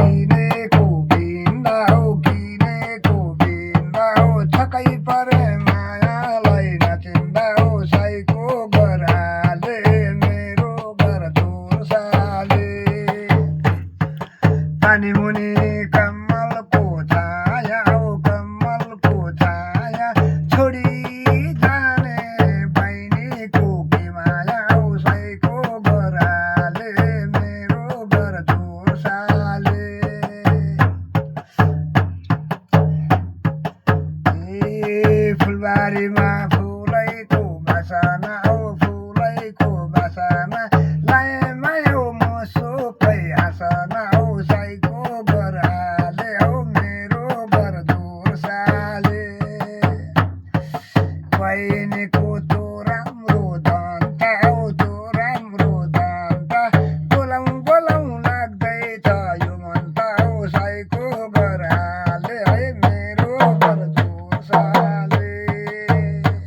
किनेको बिन्दा हो छक्कै परे मायालाई नचिन्दा हो साईको बराले मेरो घर धुर्साले पानी मुनि कमलको छाया हो कमलको छाया छोडी जाने बहिनीको के माया हो साईको बराले मेरो घर धुर्साले फुलबारीमा फुलैको बासना हो फुलैको बासना लाएमा हो मुसुकै हाँसना हो साईको बराले हो मेरो घर धुर्साले बहिनीको तो राम्रो दन्ता हो तो राम्रो दन्ता बोलाउँ बोलाउँ लाग्दैछ यो मन त हो साईको